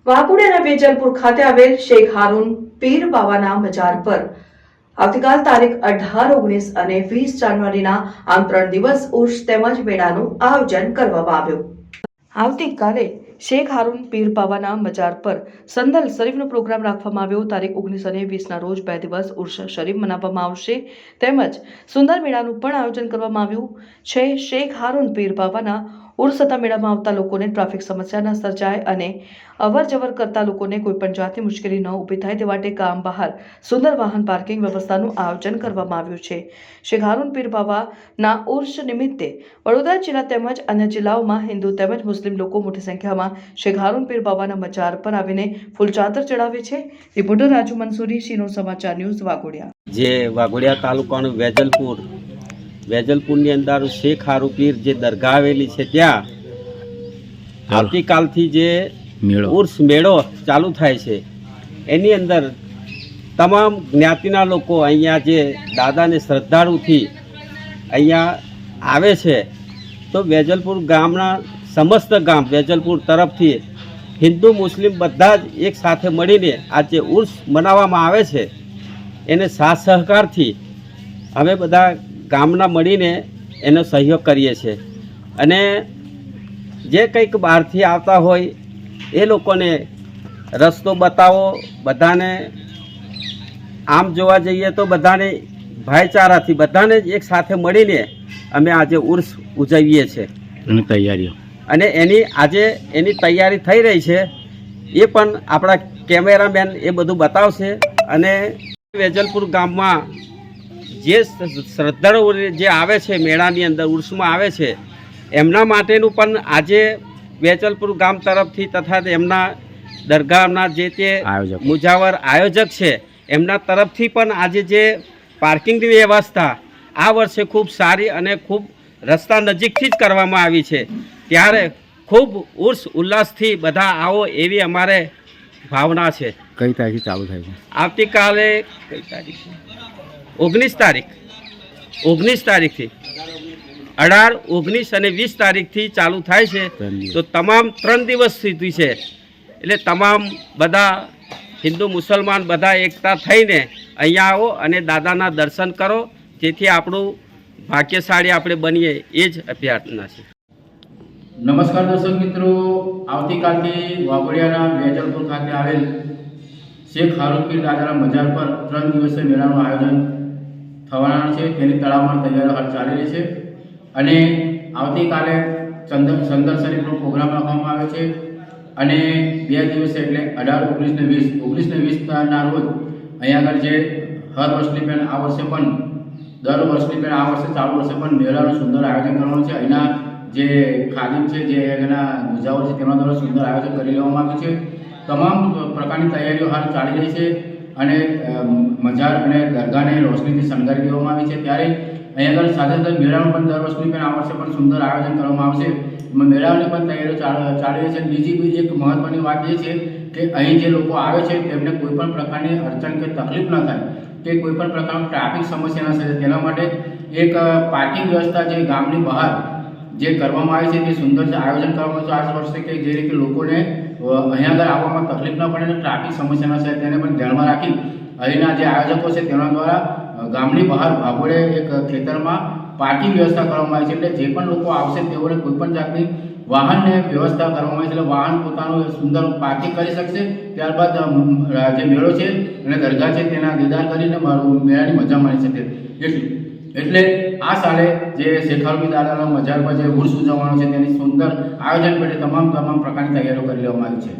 વાઘોડિયાના વેજલપુર ખાતે આવેલ શેખ હારૂન પીર બાવાના મજાર પર આવતીકાલ તારીખ 18, 19 અને 20 જાન્યુઆરીના આમ 3 દિવસ ઉર્સ તેમજ મેળાનું આયોજન કરવામાં આવ્યું। આવતીકાલે શેખ હારૂન પીર બાવાના મજાર પર સંદલ શરીફનો પ્રોગ્રામ રાખવામાં આવ્યો। તારીખ 19 અને 20ના રોજ 2 દિવસ ઉર્સ શરીફ મનાવવામાં આવશે તેમજ સુંદર મેળાનું પણ આયોજન કરવામાં આવ્યું છે। શેખ હારૂન પીર બાવાના ઉર્સ તથા મેળામાં આવતા લોકોને ટ્રાફિક સમસ્યા ન સર્જાય અને અવર જવર કરતા લોકોને કોઈપણ જાતની મુશ્કેલી ન ઊભી થાય તે માટે ગામ બહાર સુંદર વાહન પાર્કિંગ વ્યવસ્થાનું આયોજન કરવામાં આવ્યું છે। શેખ હારૂન પીર બાવાના ઉર્સ નિમિત્તે વડોદરા જિલ્લા તેમજ અન્ય જિલ્લાઓમાં હિન્દુ તેમજ મુસ્લિમ લોકો મોટી સંખ્યામાં શેખ હારૂન પીર બાવાના મજાર પર આવીને ફૂલચાદર ચડાવે છે। રિપોર્ટર રાજુ મંસૂરી, સીનો સમાચાર ન્યૂઝ, વાઘોડિયા। જે વાઘોડિયા તાલુકાનું વેજલપુરની અંદર શેખ હારૂન પીર જે દરગાહ આવેલી છે ત્યાં આવતીકાલથી જે ઉર્સ મેળો ચાલુ થાય છે એની અંદર તમામ જ્ઞાતિના લોકો અહીંયા જે દાદાને શ્રદ્ધાળુથી અહીંયા આવે છે। તો વેજલપુર ગામના સમસ્ત ગામ વેજલપુર તરફથી હિન્દુ મુસ્લિમ બધા જ એક સાથે મળીને આ જે ઉર્સ મનાવવામાં આવે છે એને સાથ સહકારથી અમે બધા ગામના મળીને એનો સહયોગ કરીએ છીએ। અને જે કંઈક બહારથી આવતા હોય એ લોકોને રસ્તો બતાવો। બધાને આમ જોવા જઈએ તો બધાને ભાઈચારાથી બધાને એક સાથે મળીને અમે આજે ઉર્સ ઉજવીએ છીએ અને તૈયારીઓ અને એની તૈયારી થઈ રહી છે એ પણ આપણા કેમેરામેન એ બધું બતાવશે। અને વેજલપુર ગામમાં જે શ્રદ્ધાળુઓ જે આવે છે મેળાની અંદર ઉર્સમાં આવે છે એમના માટેનું પણ આજે વેજલપુર ગામ તરફથી તથા એમના દરગાહના જે તે મુજાવર આયોજક છે એમના તરફથી પણ આજે જે પાર્કિંગની વ્યવસ્થા આ વર્ષે ખૂબ સારી અને ખૂબ રસ્તા નજીકથી જ કરવામાં આવી છે। ત્યારે ખૂબ ઉર્સ ઉલ્લાસથી બધા આવો એવી અમારે ભાવના છે। કઈ તારીખથી ચાલુ થાય છે? આવતીકાલે કઈ તારીખ? 19 તારીખથી 18, 19 અને 20 તારીખથી ચાલુ થાય છે। તો તમામ 3 દિવસ સુધી છે એટલે તમામ બધા હિન્દુ મુસલમાન બધા એકતા થઈને અહીંયા આવો અને દાદાના દર્શન કરો જેથી આપણું ભાગ્યશાળી આપણે બનીએ એ જ અભ્યર્થના છે। નમસ્કાર દર્શક મિત્રો, આવતીકાલથી વાઘોડિયાના વેજલપુર ખાતે આવેલ શેખ હારૂન પીર દાદાના મજાર પર 3 દિવસીય મેળાનું આયોજન થવાના છે। તેની તડામાર તૈયારીઓ હાલ ચાલી રહી છે અને આવતીકાલે સંદર શરીફનો પ્રોગ્રામ રાખવામાં આવે છે અને 2 દિવસ એટલે 18, 19 ને 20ના રોજ અહીંયા આગળ જે હર વર્ષની પેન આ વર્ષે પણ દર વર્ષની પેન આ વર્ષે ચાલુ વર્ષે પણ મેળાનું સુંદર આયોજન કરવાનું છે। અહીંના જે ખાદિમ છે જે એના મુજાવર છે તેમના દ્વારા સુંદર આયોજન કરી લેવામાં આવ્યું છે। તમામ પ્રકારની તૈયારીઓ હાલ ચાલી રહી છે અને મજાર અને દરગાહને રોશનીથી શણગારી દેવામાં આવી છે। ત્યારે અહીંયા આગળ સાથે સાથે મેળાનું પણ દર વર્ષની પણ આ વર્ષે પણ સુંદર આયોજન કરવામાં આવશે। મેળાની પણ તૈયારીઓ ચાલી રહી છે। બીજી એક મહત્ત્વની વાત એ છે કે અહીં જે લોકો આવે છે તેમને કોઈપણ પ્રકારની અડચણ કે તકલીફ ન થાય કે કોઈપણ પ્રકારનું ટ્રાફિક સમસ્યા ન સર્જાય તેના માટે એક પાર્કિંગ વ્યવસ્થા જે ગામની બહાર જે કરવામાં આવી છે તે સુંદર આયોજન કરવામાં આવ્યું છે આ વર્ષે કે જે રીતે લોકોને અહીંયા આગળ આવવામાં તકલીફ ન પડે અને ટ્રાફિક સમસ્યા ન થાય તેને પણ ધ્યાનમાં રાખી અહીંના જે આયોજકો છે તેના દ્વારા ગામની બહાર ભાગોળે એક ખેતરમાં પાર્કિંગ વ્યવસ્થા કરવામાં આવી છે। એટલે જે પણ લોકો આવશે તેઓને કોઈપણ જાતની વાહનને વ્યવસ્થા કરવામાં આવી છે એટલે વાહન પોતાનું સુંદર પાર્કિંગ કરી શકશે। ત્યારબાદ જે મેળો છે અને દરગાહ છે તેના દીદાર કરીને મેળાની મજા માણી શકે। એટલે આ સાલે જે શેખ હારૂન પીર દાદાના મજાર પર જે ઉર્સ ઉજવવાનો છે તેની સુંદર આયોજન પેટે તમામ પ્રકારની તૈયારીઓ કરી લેવામાં આવી છે।